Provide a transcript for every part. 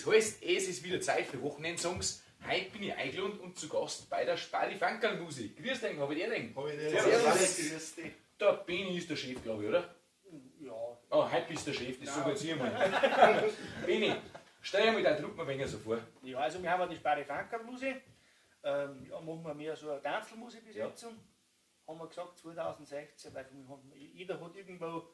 Das heißt, es ist wieder Zeit für Wochenendsongs. Heute bin ich eingeladen und zu Gast bei der Spalifankerl-Musik. Grüß dich, hab ich dir den? Servus. Der Beni ist der Chef, glaube ich, oder? Ja. Oh, heute bist der Chef, das sag jetzt ich mal. Beni, stell dir mal deinen Druck mal ein wenig so vor. Ja, also wir haben die Spalifankerl-Musik. Ja, machen wir mehr so eine Tanzelmusikbesetzung. Haben wir gesagt 2016, weil jeder hat irgendwo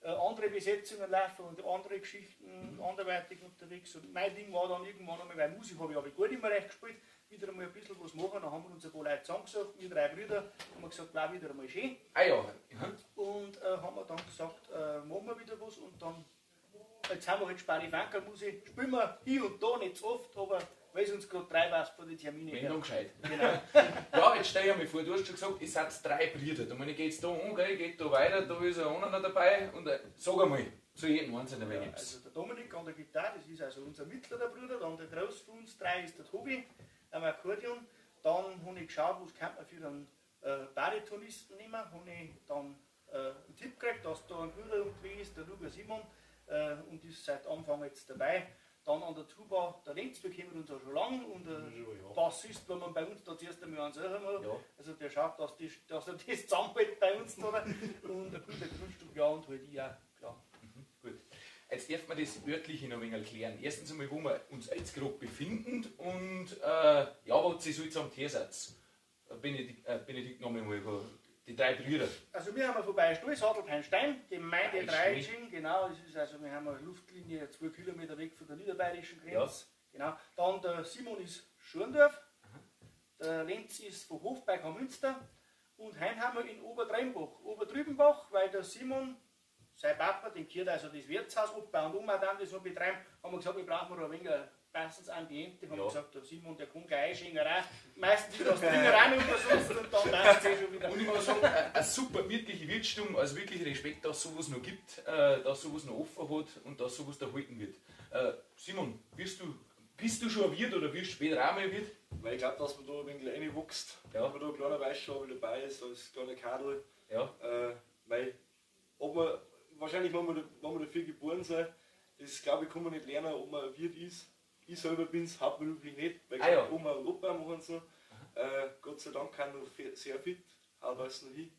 andere Besetzungen laufen und andere Geschichten anderweitig unterwegs. Und mein Ding war dann irgendwann einmal, weil Musik habe ich aber gut immer recht gespielt, wieder einmal ein bisschen was machen. Dann haben wir uns ein paar Leute zusammengesucht, wir 3 Brüder, haben wir gesagt, war wieder einmal schön. Ah ja. Und haben wir dann gesagt, machen wir wieder was. Und dann, jetzt haben wir halt Spalifankerl-Musik, spielen wir hier und da, nicht so oft, aber weil es uns gerade 3 was von den Terminen Wenn dann gescheit. Genau. Ja, jetzt stell dir mal vor, du hast schon gesagt, ihr seid 3 Brüder. Da meine ich, geht's da um, geht da weiter, da ist ein anderer noch dabei. Und sag einmal, zu jedem Einzelnen, wer gibt's? Also der Dominik an der Gitarre, das ist also unser mittlerer Bruder. Dann der Groß von uns 3 ist der Tobi, am Akkordeon. Dann habe ich geschaut, was kann man für einen Baritonisten nehmen. Habe ich dann einen Tipp gekriegt, dass da ein Bruder irgendwie ist, der Luger Simon, und ist seit Anfang jetzt dabei. Dann an der Tuba, der Lenz, wir kennen uns auch schon lange, und der Bassist, wenn man bei uns da zuerst einmal ansuchen muss, also der schaut, dass er das zusammenhält bei uns da. Und der Bruder Grundstück, ja, und halt ich auch, klar. Gut. Jetzt darf man das Örtliche noch ein wenig erklären. Erstens einmal, wo wir uns jetzt gerade befinden und ja, was ihr so jetzt am Tiersatz. Benedikt noch einmal, die 3 Brüder. Also wir haben vorbei Stolz-Hadelpeinstein, Gemeinde Dreisching, genau, das ist also, wir haben eine Luftlinie 2 Kilometer weg von der niederbayerischen Grenze. Ja. Genau. Dann der Simon ist Schurndorf, der Lenz ist von Hof bei Münster und heim haben wir in Obertrübenbach, weil der Simon, sein Papa, den gehört also das Wirtshaus abbauen und dann das so betreiben, haben wir gesagt, wir brauchen noch ein wenig meistens Ambiente, haben wir gesagt, der Simon, der kommt gleich Schengerei. Meistens ist das Dingerei untersucht und dann passt es schon wieder. Und ich muss sagen, eine super wirkliche Wirtsstube, also wirklich Respekt, dass es sowas noch gibt, dass sowas noch offen hat und dass sowas da halten wird. Simon, bist du schon ein Wirt oder wirst du später auch mal ein Wirt? Weil ich glaube, dass man da ein wenig reinwächst, ja. wenn man da ein kleiner Weißschabel dabei ist, als kleiner Kadel. Ja. Weil, wahrscheinlich, wenn wir dafür geboren sind, das glaube ich, kann man nicht lernen, ob man ein Wirt ist. Ich selber bin es hauptberuflich nicht, weil Oma und Opa machen so. Gott sei Dank kann noch sehr fit, halbwegs noch hin.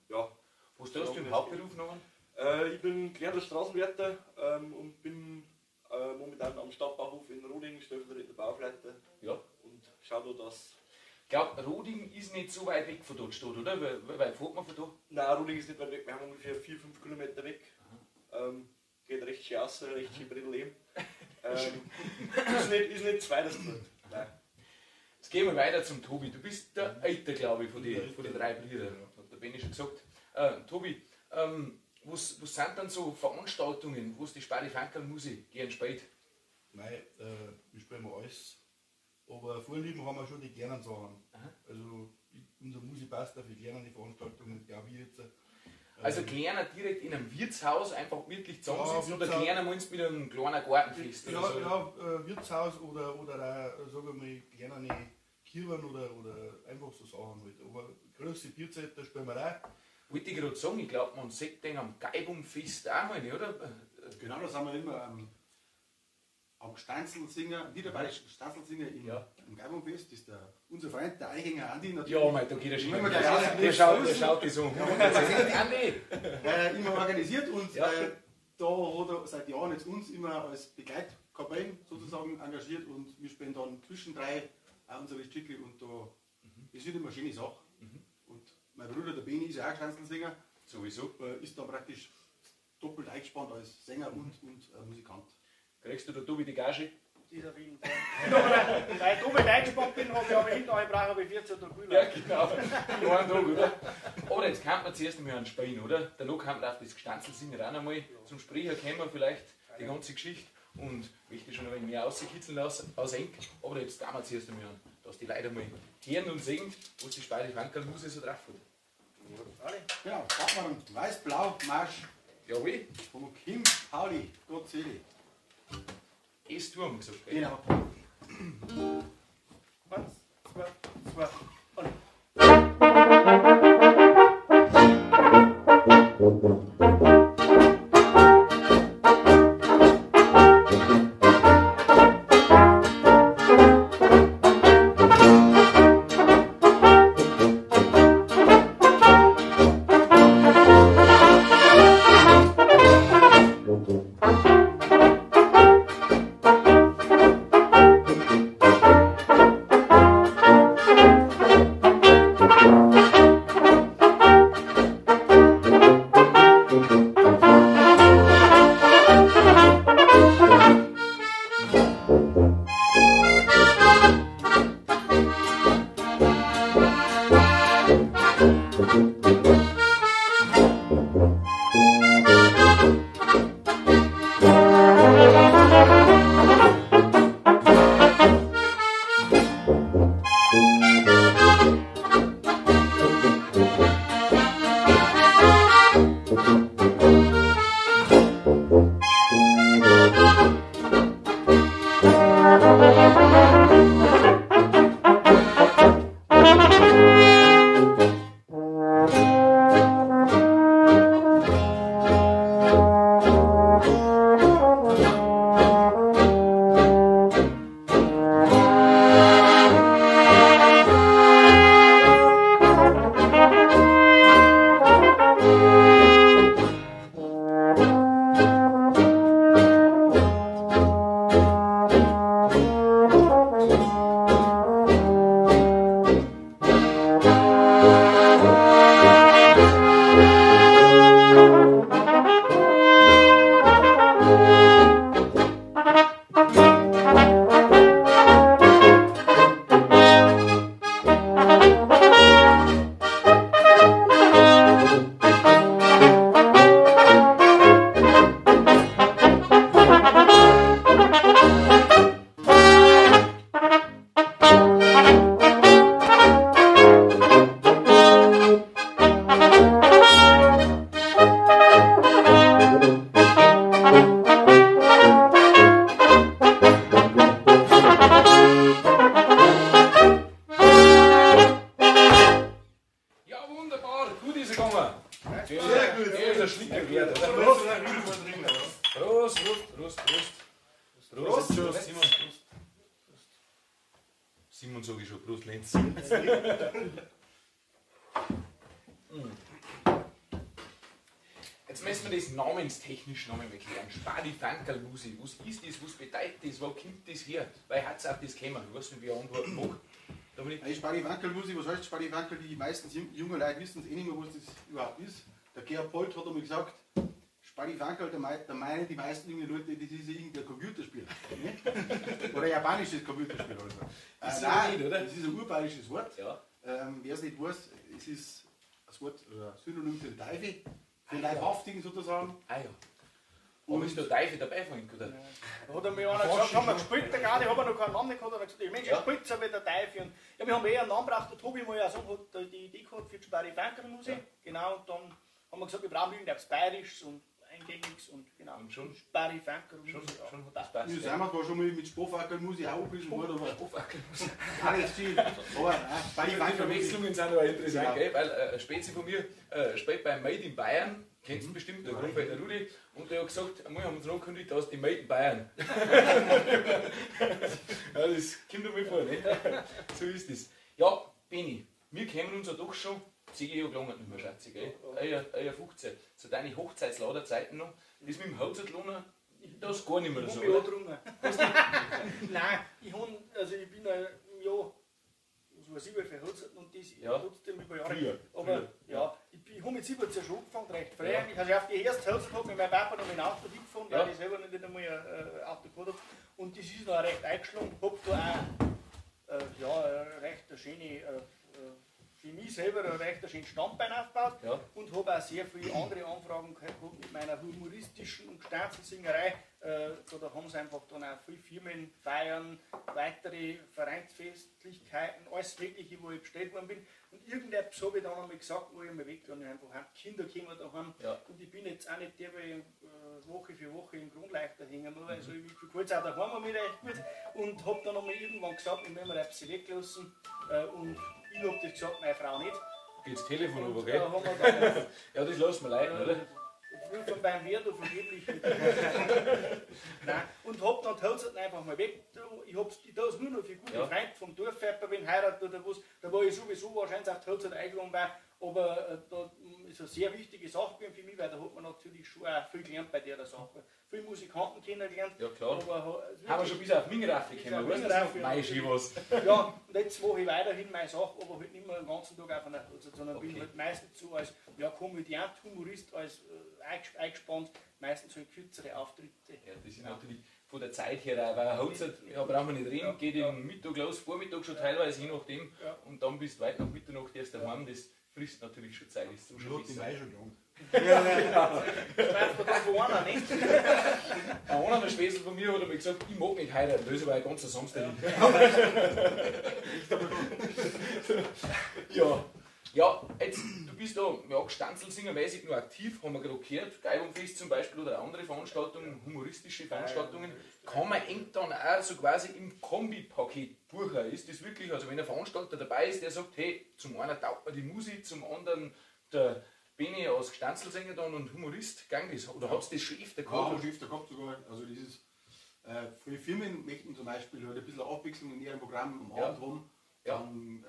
Ja. Was tust du im Hauptberuf noch? Ich bin gelernter Straßenwärter und bin momentan am Stadtbauhof in Roding, stellvertretender Bauleiter. Ja. Und schau da, dass. Ich glaube, Roding ist nicht so weit weg von dort, steht, oder? Wie weit fährt man von da? Nein, Roding ist nicht weit weg, wir haben ungefähr 4-5 Kilometer weg. Geht recht schön aus, recht schön Brittel ist nicht zweites Grund. Nein. Jetzt gehen wir weiter zum Tobi. Du bist der Älter, glaube ich, von den 3 Brüdern. Hat der Benni schon gesagt. Tobi, was sind dann so Veranstaltungen, wo es die Spalifankerl-Musik gern spielt? Nein, wir spielen alles. Aber Vorlieben haben wir schon die kleinen Sachen. Also unsere Musik passt auf die kleinen Veranstaltungen, glaube ich jetzt. Also kleiner direkt in einem Wirtshaus einfach wirklich zusammensitzen oder kleiner meinst du mit einem kleinen Gartenfest? Ja, oder so? ja, Wirtshaus oder auch, sagen wir mal, kleine Kirchen oder einfach so Sachen halt. Aber große Bierzeiten spielen wir auch. Wollte ich gerade sagen, ich glaube, man sieht den am Geibumfest auch mal, oder? Genau, das haben wir immer am Stanzelsinger, niederbayerischen Stanzelsinger im Geibumfest, das ist unser Freund, der Eichinger Andi. Ja, mei, da geht er schon. Der schaut das an. Andi! Immer organisiert und da hat er seit Jahren jetzt uns immer als Begleitkapellen sozusagen engagiert und wir spielen dann zwischen 3 auch unsere Stücke und das wird immer eine schöne Sache. Und mein Bruder, der Beni, ist ja auch Stanzelsinger. Sowieso. Ist dann praktisch doppelt eingespannt als Sänger und Musikant. Kriegst du da Tobi die Gage? Das ist auf jeden Fall. Weil ich doppelt eingespannt bin, habe ich aber hinterher brauche ich 14 Tage Kühler. Ja, genau. Nur einen Tag, oder? Aber jetzt kann man zuerst einmal einen spielen, oder? Der Look haben auf das Gestanzelsingen auch einmal zum Sprecher kommen, vielleicht die ganze Geschichte und möchte schon ein wenig mehr rauskitzeln aus Enk. Aber jetzt tun wir zuerst einmal an, dass die Leute mal hören und sehen, was die Spalifankerl-Musik so drauf hat. Ja, starten wir dann. Weiß-Blau, Marsch. Jawohl. Vom Kim Pauli, Gott Seele. Es tun wir gesagt. Genau. 1, 2, 2 und. Simon sage ich schon, Prost Lenz. Jetzt müssen wir das namenstechnisch nochmal erklären. Spadi-Fankerl-Musi, was ist das, was bedeutet das, wo kommt das her? Weil hat es auf das gekommen, ich weiß nicht, wie ich antworten mag. Spadi-Fankerl-Musi, was heißt Spadi-Fankerl? Die meisten jungen Leute wissen es eh nicht mehr, was das überhaupt ist. Der Gerhard Polt hat einmal gesagt, Spadi-Fankerl, da meinen die meisten jungen Leute, das ist irgendein Computerspiel. Oder japanisches Computerspiel. Also. Nein, nicht, oder? Das ist ein urbayerisches Wort. Ja. Wer es nicht weiß, es ist ein Wort, Synonym für den Teufel, für den Leibhaftigen sozusagen. Ah ja. Und ist der Teufel dabei, Frank, oder? Ja. Da hat mir einer gesagt, haben wir gespielt, der Gadi, haben wir noch keinen Namen gehabt, und er hat gesagt, Mensch, ich spielt so wie der Teufel. Und ja, wir haben eher einen Namen gebraucht, der Tobi mal so hat die Idee gehabt für die Spadi-Fankerl-Musik. Ja. Genau, und dann haben wir gesagt, wir brauchen irgendetwas Bayerisches und Eingängiges und genau. Und schon Spadi-Fankerl-Musik. Schon hat das passt. Ja, sind wir zwar schon mal mit Spadi-Fankerl-Musik auch ein bisschen gut, aber Spadi-Fankerl-Musik. gar nicht viel. Aber die Verwechslungen sind aber interessant, gell? Weil ein Spezi von mir spielt beim Made in Bayern. Kennst du bestimmt, der Grundfelder Rudi. Und der hat gesagt, einmal haben wir uns angekündigt, dass die Made in Bayern. Ja, das kommt einmal vor, ne? So ist das. Ja, Benni, wir kennen uns ja doch schon 10 Jahre lang nicht mehr, schätze ich, gell? Euer 15. Zu deinen Hochzeitsladerzeiten noch. Das mit dem Hochzeitlohner, das ist gar nicht mehr so. Ich Nein, ich bin im Jahr, was weiß ich, wie viel Hochzeiten und das trotzdem über Jahre. Früher. Aber ja, ich habe mit 17 schon angefangen, recht früh. Ja. Ich habe auf die erste Hochzeit mit meinem Papa noch mit dem Auto gefahren, weil ich selber nicht einmal ein Auto gehabt habe. Und das ist noch recht eingeschlagen. Ich habe da auch recht eine schöne, für mich selber ein recht schönes Standbein aufgebaut und habe auch sehr viele andere Anfragen gehabt mit meiner humoristischen und Stanzelsingerei. Da haben sie einfach dann auch viele Firmen feiern, weitere Vereinsfestlichkeiten, alles Mögliche, wo ich bestellt worden bin. Und irgendetwas habe ich dann einmal gesagt, wo ich mal weg war. Einfach Kinder kommen daheim. Ja. Und ich bin jetzt auch nicht der, der Woche für Woche im Grundleichter hängen muss. Also ich gefällt es auch daheim wieder echt gut. Und habe dann einmal irgendwann gesagt, ich will mir etwas weglassen. Und ich habe das gesagt, meine Frau nicht. Geht das Telefon über, gell? Ja, das lassen wir leiden, oder? Von beim Wert und vergeblich. Nein. Und hab dann die Hochzeit einfach mal weg. Ich tue es nur noch für gute Freunde vom Dorfvetter, wenn heiratet oder was. Da war ich sowieso wahrscheinlich auf die Hochzeit eingeladen, aber da ist eine sehr wichtige Sache für mich, weil da hat man natürlich schon auch viel gelernt bei der Sache. Viele Musikanten kennengelernt. Ja klar. Haben wir schon bis auf Mingraffi gekommen, weißt du, das mein Skiwas. Ja, und jetzt mache ich weiterhin meine Sache, aber halt nicht mehr den ganzen Tag auf einer Hochzeit, sondern bin halt meistens so als Komödiant, Humorist, als eingespannt, meistens halt kürzere Auftritte. Ja, das ist natürlich von der Zeit her, weil eine Hochzeit, brauchen wir nicht reden, geht im Mittag los, Vormittag schon teilweise, je nachdem, und dann bis weit nach Mitternacht erst daheim, das frisst natürlich schon Zeit, ist so schon die Mai schon gelangt. Ein anderer Schwesel von mir hat mir gesagt, ich mag nicht heiraten, das ist aber ein ganzer Samstag. Ja, jetzt, du bist da Stanzelsingermäßig nur aktiv, haben wir gerade gehört, Geibungfest zum Beispiel oder andere Veranstaltungen, humoristische Veranstaltungen. Kann man eng dann auch so quasi im Kombipaket buchen? Ist das wirklich, also wenn ein Veranstalter dabei ist, der sagt, hey, zum einen taugt man die Musik, zum anderen der Beni als Stanzelsänger dann und Humorist, gang das? Oder hat es das schon öfter gehabt? Ja, schon öfter gehabt sogar. Also dieses, viele Firmen möchten zum Beispiel halt ein bisschen Abwechslung in ihrem Programm am Abend haben. Dann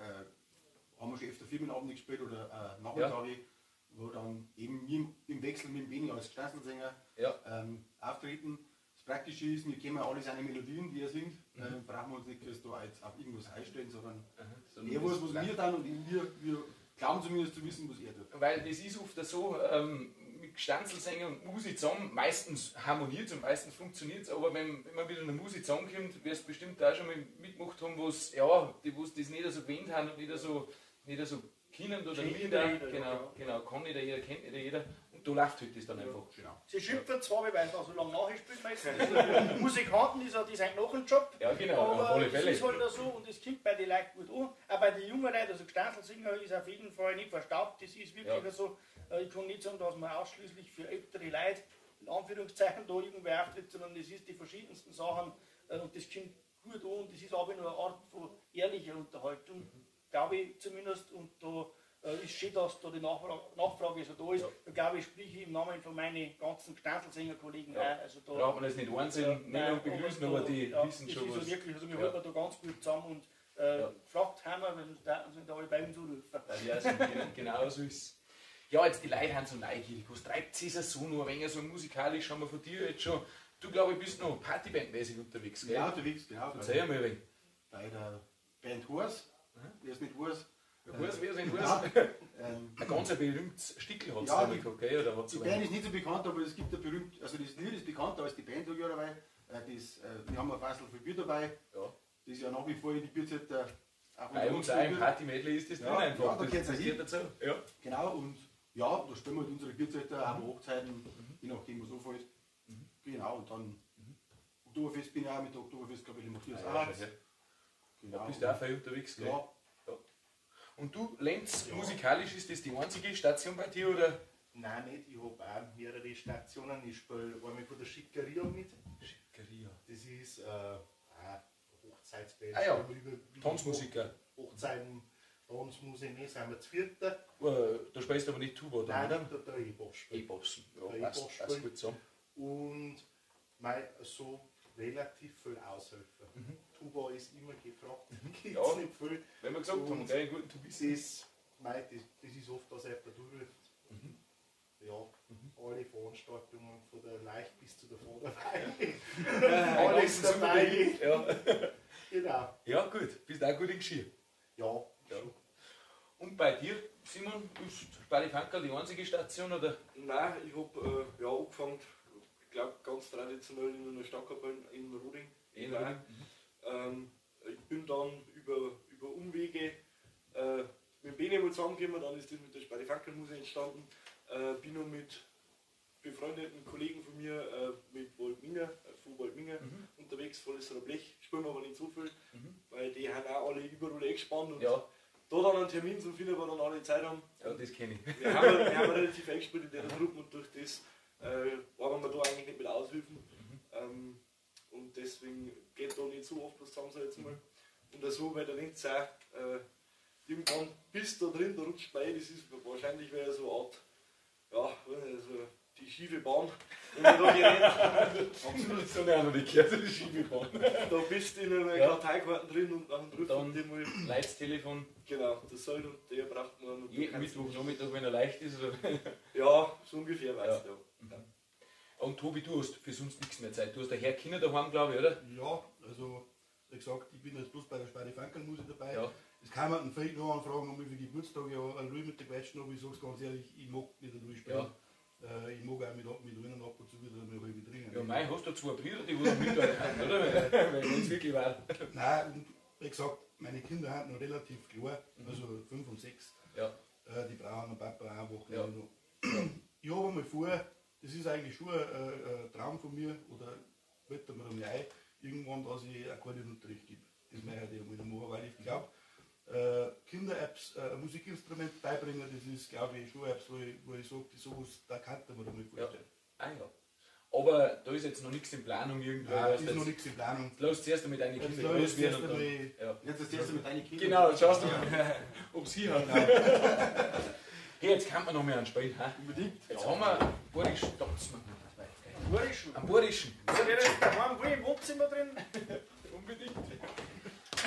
haben wir schon öfter Firmenabende gespielt oder Nachmittage, wo dann eben im Wechsel mit dem Beni als Stanzelsänger auftreten. Das Praktische ist, wir kennen alle seine Melodien, die er singt. Brauchen wir uns nicht da jetzt auf irgendwas einstellen, sondern er weiß, was wir dann und wir glauben zumindest zu wissen, was er tut. Weil das ist oft so, mit Stanzelsänger und Musik zusammen, meistens harmoniert es und meistens funktioniert es, aber wenn man wieder eine Musik zusammenkommt, wirst du bestimmt auch schon mal mitgemacht haben, wo das nicht so gewöhnt haben und nicht so kennen oder nicht. Genau, kann nicht jeder, kennt nicht jeder. Und da läuft halt das dann einfach. Genau. Sie schimpfen zwar, weil sie auch so lange nachgespielt meistens. Musikanten, die sind noch ein Job. Ja, genau, aber auf alle Fälle. das ist halt so und das kommt bei den Leuten gut an. Auch bei den jungen Leuten, also Stanzelsinger ist auf jeden Fall nicht verstaubt. Das ist wirklich so. Ich kann nicht sagen, dass man ausschließlich für ältere Leute in Anführungszeichen da irgendwer auftritt, sondern das ist die verschiedensten Sachen und das kommt gut an und das ist aber nur eine Art von ehrlicher Unterhaltung, glaube ich zumindest. Und da ist schön, dass da die Nachfrage so da ist. Ja. Da glaube ich, spreche ich im Namen von meinen ganzen Stanzelsänger-Kollegen ein. Also da braucht man das nicht einsehen, nicht und begrüßen, aber die wissen schon was. So wirklich, also wir halten da ganz gut zusammen und gefragt haben wir, wenn uns da alle bei uns anrufen. Ja, genau so ist es. Ja, jetzt die Leute haben so neugierig. Was treibt sich so noch ein wenig so musikalisch? Haben wir von dir jetzt schon. Du, glaube ich, bist noch Partybandmäßig unterwegs, gell? Ja, unterwegs, genau. Erzähl mal ein wenig. Bei der Band Horse. Wer ist nicht Horse? Wer ist nicht Horse? Ein ganz berühmtes Stickel hat es da gehabt, gell? Oder die Band ist nicht so bekannt, aber es gibt ein berühmt, also das Lied ist bekannter als die Band dabei. Wir haben ein Fassel für Bier dabei. Ja. Das ist ja nach wie vor in die Bierzeit bei uns auch im Party-Medley ist das drin einfach. Ja, da das geht dazu. Ja. Genau, und ja, da spielen wir halt unsere Bierzeiter, auch Hochzeiten, je nachdem was anfällt. Genau, und dann Oktoberfest bin ich auch mit der Oktoberfest, glaube ich, Matthias auch. Genau. Da bist du auch viel unterwegs, gell? Ja. Und du, Lenz, musikalisch ist das die einzige Station bei dir, oder? Nein, nicht. Ich habe auch mehrere Stationen. Ich spiele einmal von der Schickeria mit. Schickeria. Das ist Hochzeitsband. Tanzmusiker. Hochzeiten, Tanzmusik, nicht, sind wir zu vierter. Da spielst du aber nicht Tuba, oder? Nein, der E-Boss spielt. E-Boss, ja, passt gut zusammen. Und so relativ viel aushelfen. Tuba ist immer gefragt, gibt's nicht viel. Wenn wir gesagt haben, einen guten Tubist. Das ist oft, dass jemand durchruft. Ja, alle Veranstaltungen von der Leicht bis zu der Vorderweile. Alles dabei. Ja. Genau. Ja, gut. Bist auch gut im Geschirr. Ja. Und bei dir, Simon, ist Spalifankerl die einzige Station, oder? Nein, ich habe angefangen, ich glaube ganz traditionell in einer Stadtkapelle in Roding. Ich bin dann über Umwege mit Beni mal zusammengekommen, dann ist das mit der Spalifankerl-Musik entstanden. Bin noch mit befreundeten Kollegen von mir, mit Waldminger, von Waldminger unterwegs, volles Blech. Spielen wir aber nicht so viel, weil die haben auch alle überall eingespannt und da dann einen Termin zu finden, wo dann alle Zeit haben. Ja, das kenne ich. Wir haben relativ eingespielt in der Truppe und durch das waren wir da eigentlich nicht mit Aushilfen. Und deswegen geht da nicht so oft was zusammen jetzt mal. Und so, weil der Lenz auch irgendwann bist da drin, da rutscht bei, das ist wahrscheinlich wäre so eine Art, also die schiefe Bahn, wenn man da gerät. Absolut, so eine noch nicht gehört, die schiefe Bahn. Da bist du in einer Karteikarten drin und nach dem Rufen die mal Leitstelefon. Genau, das soll und der braucht man noch. Jeden Mittwochnachmittag, wenn er leicht ist, oder? Ja, so ungefähr weißt du. Ja. Und Tobi, du hast für sonst nichts mehr Zeit. Du hast daher Kinder daheim, glaube ich, oder? Ja, also wie gesagt, ich bin jetzt bloß bei der Spalifankerl-Musik dabei. Ja. Es kann man vielleicht noch anfragen, um wie viele Geburtstage ein Ruhe mit der Quetschen, aber ich sage es ganz ehrlich, ich mag nicht ein Ruhe spielen. Ja. Ich mag auch mit Ruinen ab und zu wieder mal halb trinken. Ja, mei, hast du zwei Brüder, die wohl mithalten können, oder? Wenn es wirklich war. Nein, und wie gesagt, meine Kinder sind noch relativ klar, also 5 und 6. Ja. die brauchen einen Papa auch am Ja. Wochenende noch. Ich habe einmal vor, das ist eigentlich schon ein Traum von mir, oder wollte mir einmal ein, irgendwann, dass ich Akkordeonunterricht gebe. Das möchte ich einmal noch machen, weil ich glaube, Kinder-Apps ein Musikinstrument beibringen, das ist, glaube ich, schon etwas, wo ich sage, sowas, da kann man mir vorstellen. Ja. Ah ja. Aber da ist jetzt noch nichts in Planung irgendwie. Ja, ist noch nichts in Planung. Lass zuerst einmal deine Kinder groß werden und dann... Ja. Jetzt das erste mit deinen Kindern. Genau, jetzt schaust du mal, ob sie hat. Hey, jetzt kann man noch mehr anspielen. Unbedingt. Jetzt haben wir Boris Stotzmann. Burischen. Am Borischen. Ist der jetzt daheim wie im Wohnzimmer drin? Unbedingt.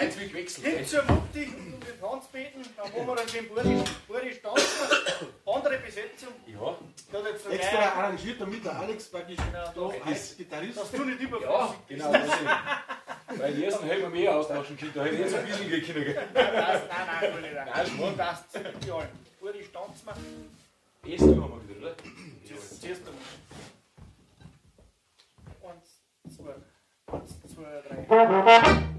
Jetzt wird gewechselt. Hin zur Mutti und mit Hans beten, dann machen wir dann den Burisch tanzen. Andere Besetzung. Ja. Da hat jetzt der Extra Meier, arrangiert, damit der Alex praktisch da als Gitarrist. dass du nicht Ja, überflüssig bist. genau. Weil die ersten hätten wir mehr austauschen können. Da hätte ich jetzt ein bisschen gehen können. Nein, will ich nicht. Nein, Schmarrn. Das ja, Burisch tanzen wir. Erst haben wir wieder, oder? Zuerst einmal. 1, 2, 3.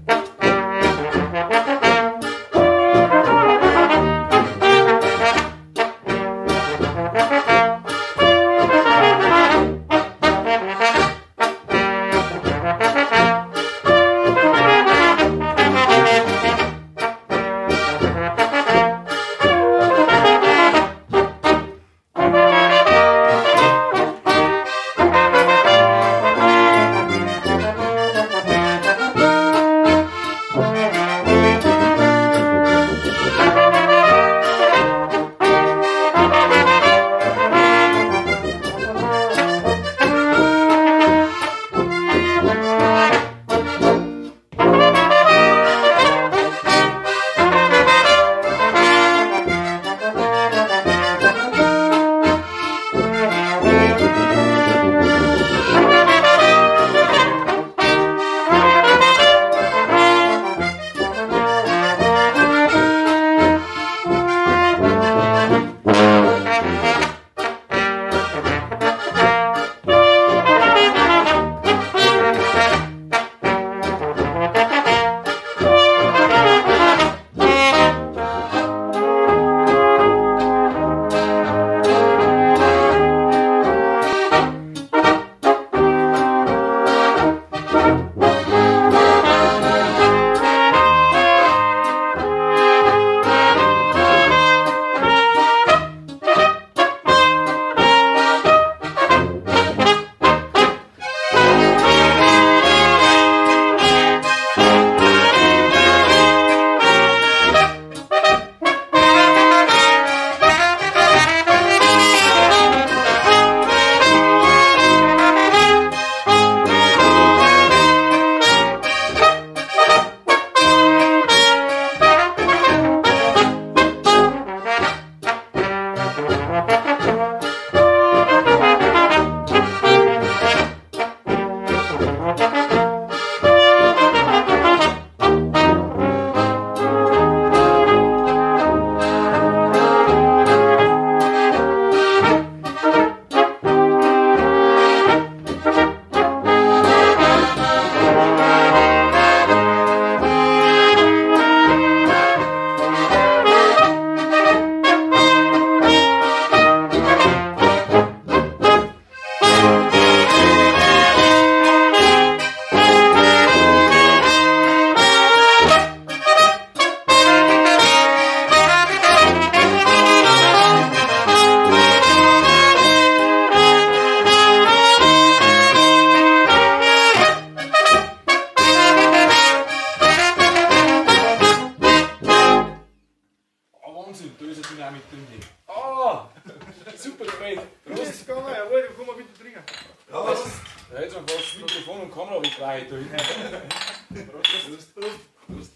Mikrofon und Kamera frei da hinten. Prost. Prost.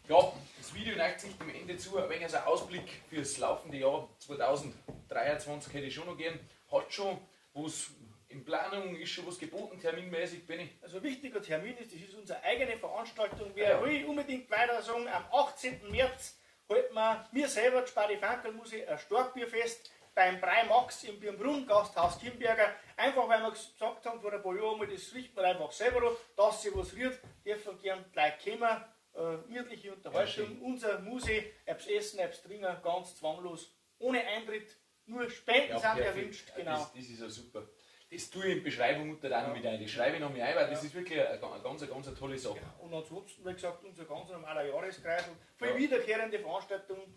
Ja, das Video neigt sich dem Ende zu, ein wenig als ein Ausblick für das laufende Jahr 2023 hätte ich schon noch gern. Hat schon was in Planung, ist schon was geboten, terminmäßig, bin ich. Also ein wichtiger Termin ist, das ist unsere eigene Veranstaltung. Wir will unbedingt weiter sagen, am 18. März halten wir selber, die Spadi Fankelmusik, ein Starkbierfest beim Brei Max im Birnbrunn, Gasthaus Kimberger, einfach weil wir gesagt haben, vor ein paar Jahren, das riecht man einfach selber an, dass sie was rührt, dürfen gern gleich kommen, gemütliche Unterhaltung, unser Muse, ob's Essen, ob's Trinken, ganz zwanglos, ohne Eintritt, nur Spenden sind erwünscht. Genau. Das ist ja super. Das tue ich in die Beschreibung unter auch noch mit ein. Das schreibe ich noch mit ein, weil das ist wirklich eine ganz tolle Sache. Genau. Und ansonsten, wie gesagt, unser ganz normaler Jahreskreis und viele wiederkehrende Veranstaltungen.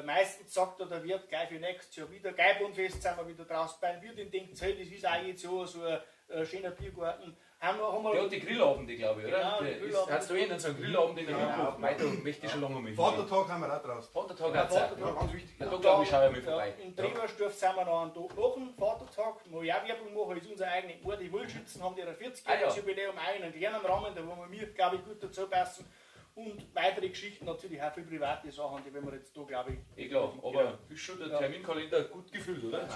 Meistens sagt der Wirt gleich für nächstes Jahr wieder, Geibundfest sind wir wieder draußen beim Wirt in Denkzell, das ist auch jetzt so ein schöner Biergarten. Haben wir ja, die Grillabende, glaube ich, oder? Genau, hast du so einen Grillabend in der Nacht? Weiter möchte ich schon lange mit. Vatertag haben wir auch draußen. Vatertag hat es auch. Ganz wichtig. Da glaube ich, schaue ich mal vorbei. In Trebersdorf sind wir noch einen Tag nach dem Vatertag. Wo ich auch Werbung mache, ist unser eigener Ort. Die Wildschützen haben ihre 40-jähriges Jubiläum auch in einem kleinen Rahmen, da wo wir, glaube ich, gut dazu passen. Und weitere Geschichten natürlich auch für private Sachen, die werden wir jetzt da, glaube ich. Klar, aber ist schon der Terminkalender gut gefüllt, oder?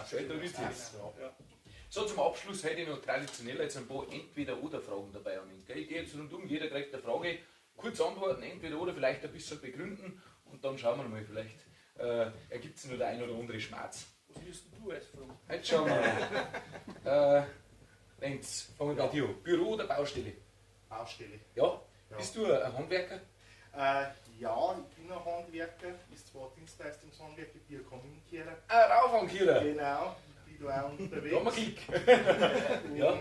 So, zum Abschluss hätte ich noch traditionell jetzt ein paar Entweder-Oder-Fragen dabei an ihn. Ich gehe jetzt rundum, jeder kriegt eine Frage, kurz antworten, entweder oder, vielleicht ein bisschen begründen und dann schauen wir mal, vielleicht ergibt es noch der ein oder andere Schmerz. Was wirst du als Frage? Jetzt schauen wir mal. Lenz, fangen wir bei dir an. Büro oder Baustelle? Baustelle. Ja. Bist du ein Handwerker? Ja, ich bin ein Handwerker, ist zwar Dienstleistungshandwerk, ich bin ein Kaminkehrer. Ein Raufankehrer? Genau, ich bin da auch unterwegs. Da haben wir Klick. Und ja.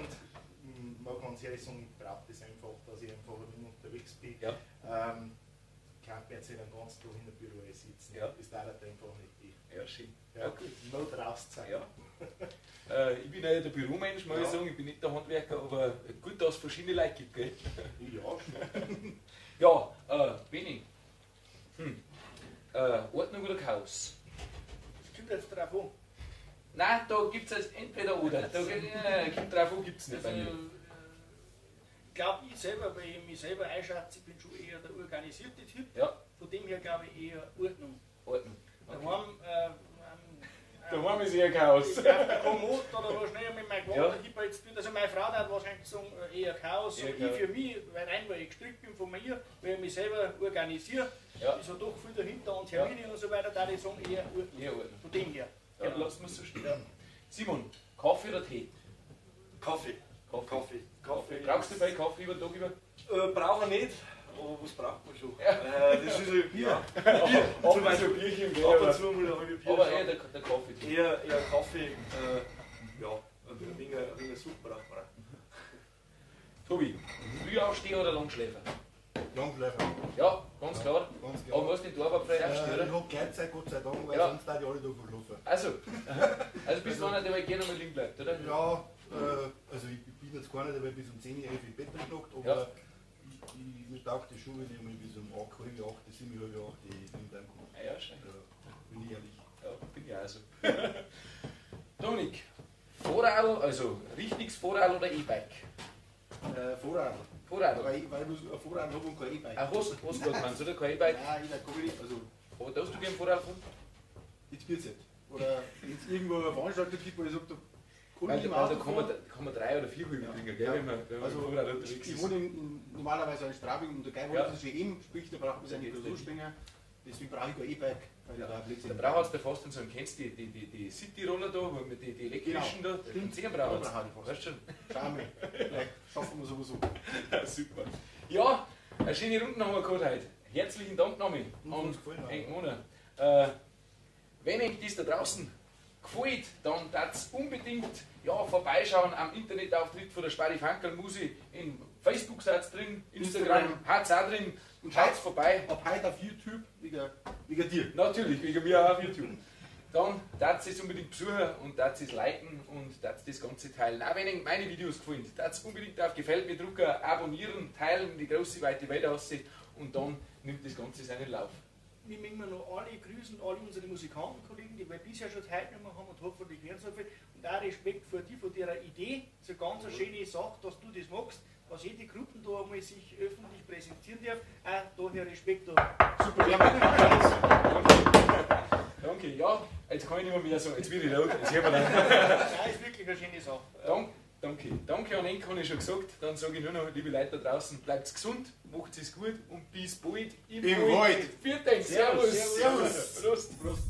Man kann ganz ehrlich sagen, ich brauche das einfach, dass ich einfach unterwegs bin. Ja. Ich kann jetzt nicht den ganzen Tag in der Büro sitzen. Ja. Das dauert einfach nicht. Ja, schön. Ja, gut. Nur draußen sein. Ja. Ich bin ja der Büromensch, muss ich sagen. Ich bin nicht der Handwerker, aber gut, dass es verschiedene Leute gibt, gell? Ja, schon. Ja, Benni. Ordnung oder Chaos? Das kommt jetzt drauf an. Nein, da gibt es jetzt entweder oder. Da kommt drauf an, gibt es nicht bei mir. Ich glaube, ich selber, weil ich mich selber einschätze, ich bin schon eher der organisierte Typ. Ja. Von dem her glaube ich eher Ordnung. Ordnung. Okay. Daheim ist eher Chaos. Ich glaube, der Kommod oder was schnell mit meinem Quader jetzt bin. Also meine Frau hat wahrscheinlich sagen, eher Chaos. Eher ich Chaos. für mich, weil ich gestrickt bin von mir, weil ich mich selber organisiere, ist ja doch viel dahinter und Termine und so weiter, da ich sagen, eher Ordnung. Eher Ordnung. Von dem her. Ja, Genau. lassen wir es so stehen. Simon, Kaffee oder Tee? Kaffee. Brauchst du bei Kaffee über den Tag über? Brauche ich nicht, aber was braucht man schon? Das ist ein Bier. Ab und zu ein Bierchen, gell, Ab und zu mal ein halbes Bier. aber eher der Kaffee. Eher Kaffee, ein wenig Suppe braucht man auch. Tobi, Frühaufsteher oder Langschläfer? Langschläfer. Ja, ganz klar. Ganz klar. Aber musst nicht Arbeit frei aufstehen, Ich oder? habe Gleitzeit, Gott sei Dank, weil Ja. sonst da die alle da verschlafen. Also bist du einer, der gerne mal liegen bleibt, oder? Ja, also ich bin jetzt keiner, der bis um 10 Uhr im Bett knackt, aber Ja. mir taugt das schon, wenn ich mal bis um 8, halb 8, 7, halb 8 in deinem komme. Ja, schön. Bin ich ehrlich. Ja, bin ich auch so. Dominik, Vorradl, also richtiges Vorradl oder E-Bike? Vorrat. Vorradl. Weil ich ein Vorrat habe und kein E-Bike. Hast du meinst, oder? Kein E-Bike? Nein, E-Bike habe ich nicht. Also, Aber darfst du gerne Vorradl fahren? jetzt wird es nicht. Oder wenn es irgendwo eine Veranstaltung gibt, wo ich sage, da kann Weil ich im da Auto kann man 3 oder 4 Hügel bringen, gell? Ja. Wenn man Also, Vorradl unterwegs ich ist. wohne normalerweise in Straubing und der Geil Ja. wohnt natürlich eben, sprich, da braucht man sich nicht so springen. Deswegen brauche ich kein E-Bike, weil ich da ein Blödsinn Der Brauhaus, der fast so, kennst du die City-Roller da, wo mit die elektrischen Genau. da, Stimmt. den Brauhaus. Da brauche ich fast. Weißt du schon? Schauen wir. Vielleicht schaffen wir sowieso. Super. Ja, eine schöne Runde haben wir gehabt heute. Herzlichen Dank nochmal Uns an hat's gefallen, Henk Mohner. Wenn euch das da draußen gefällt, dann darf's unbedingt vorbeischauen am Internetauftritt von der Sparifankerl Musi. In Facebook seid drin, Instagram hat's auch drin. Und schaut vorbei. Ab heute auf YouTube, wegen dir. Natürlich, wegen mir auch auf YouTube. Dann darfst es unbedingt besuchen und darfst es liken und darfst das Ganze teilen. Auch wenn euch meine Videos gefallen, darfst unbedingt auf Gefällt mir drücken, abonnieren, teilen, die große weite Welt aussehen und dann nimmt das Ganze seinen Lauf. Wir möchten noch alle grüßen, alle unsere Musikantenkollegen, die wir bisher schon teilgenommen haben und hoffentlich werden so viel. Und auch Respekt vor dir, von deiner Idee. Das ist eine ganz schöne Sache, dass du das magst, dass jede Gruppe da einmal sich öffentlich präsentieren darf. Auch daher Respekt. Super, danke. Ja, jetzt kann ich nicht mehr sagen, jetzt bin ich laut, jetzt hören wir dann. Nein, ist wirklich eine schöne Sache. Danke an Enk, habe ich schon gesagt. Dann sage ich nur noch, liebe Leute da draußen, bleibt gesund, macht es gut und bis bald Im Wald. Vielen Dank, Servus. Servus. Prost.